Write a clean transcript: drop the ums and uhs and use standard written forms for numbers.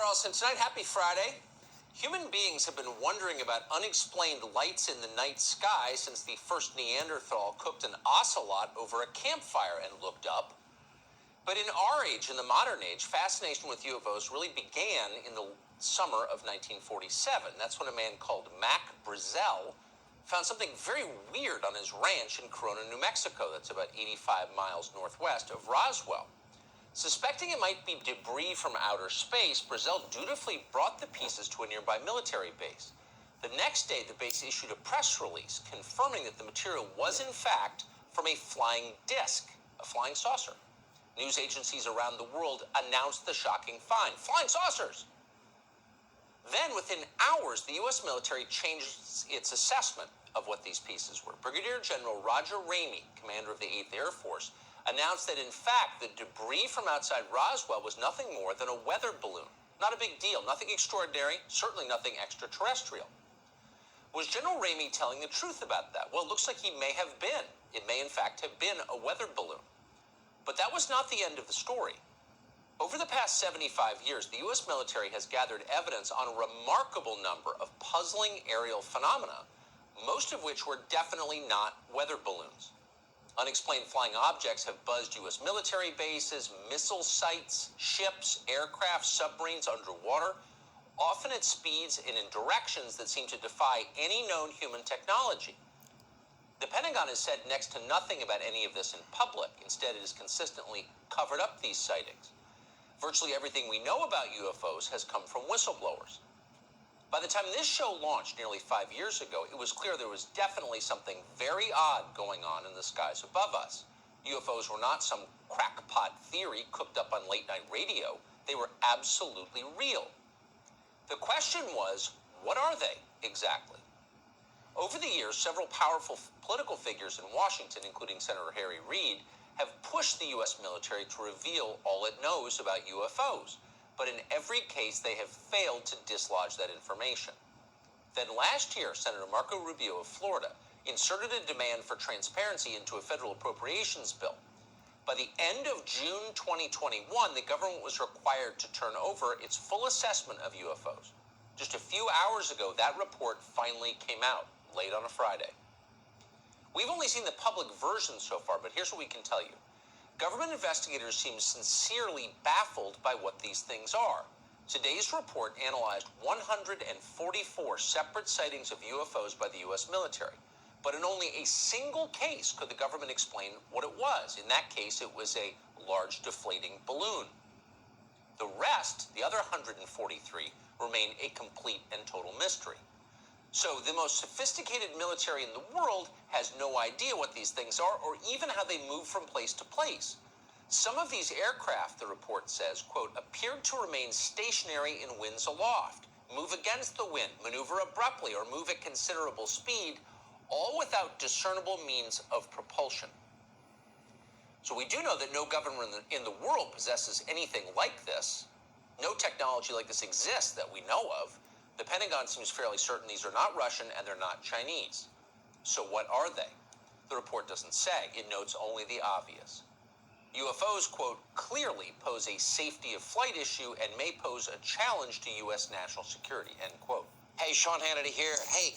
Carlson, tonight, happy Friday. Human beings have been wondering about unexplained lights in the night sky since the first Neanderthal cooked an ocelot over a campfire and looked up. But in our age, in the modern age, fascination with UFOs really began in the summer of 1947. That's when a man called Mac Brazel found something very weird on his ranch in Corona, New Mexico. That's about 85 miles northwest of Roswell. Suspecting it might be debris from outer space, Brazel dutifully brought the pieces to a nearby military base. The next day, the base issued a press release confirming that the material was in fact from a flying disc, a flying saucer. News agencies around the world announced the shocking find. Flying saucers! Then, within hours, the U.S. military changed its assessment of what these pieces were. Brigadier General Roger Ramey, commander of the 8th Air Force, announced that, in fact, the debris from outside Roswell was nothing more than a weather balloon. Not a big deal, nothing extraordinary, certainly nothing extraterrestrial. Was General Ramey telling the truth about that? Well, it looks like he may have been. It may, in fact, have been a weather balloon. But that was not the end of the story. Over the past 75 years, the U.S. military has gathered evidence on a remarkable number of puzzling aerial phenomena, most of which were definitely not weather balloons. Unexplained flying objects have buzzed U.S. military bases, missile sites, ships, aircraft, submarines underwater, often at speeds and in directions that seem to defy any known human technology. The Pentagon has said next to nothing about any of this in public. Instead, it has consistently covered up these sightings. Virtually everything we know about UFOs has come from whistleblowers. By the time this show launched nearly 5 years ago, it was clear there was definitely something very odd going on in the skies above us. UFOs were not some crackpot theory cooked up on late-night radio. They were absolutely real. The question was, what are they exactly? Over the years, several powerful political figures in Washington, including Senator Harry Reid, have pushed the U.S. military to reveal all it knows about UFOs. But in every case, they have failed to dislodge that information. Then last year, Senator Marco Rubio of Florida inserted a demand for transparency into a federal appropriations bill. By the end of June 2021, the government was required to turn over its full assessment of UFOs. Just a few hours ago, that report finally came out, late on a Friday. We've only seen the public version so far, but here's what we can tell you. Government investigators seem sincerely baffled by what these things are. Today's report analyzed 144 separate sightings of UFOs by the U.S. military. But in only a single case could the government explain what it was. In that case, it was a large deflating balloon. The rest, the other 143, remain a complete and total mystery. So the most sophisticated military in the world has no idea what these things are or even how they move from place to place. Some of these aircraft, the report says, quote, appeared to remain stationary in winds aloft, move against the wind, maneuver abruptly, or move at considerable speed, all without discernible means of propulsion. So we do know that no government in the world possesses anything like this. No technology like this exists that we know of. The Pentagon seems fairly certain these are not Russian and they're not Chinese. So what are they? The report doesn't say. It notes only the obvious. UFOs, quote, clearly pose a safety of flight issue and may pose a challenge to U.S. national security, end quote. Hey, Sean Hannity here. Hey,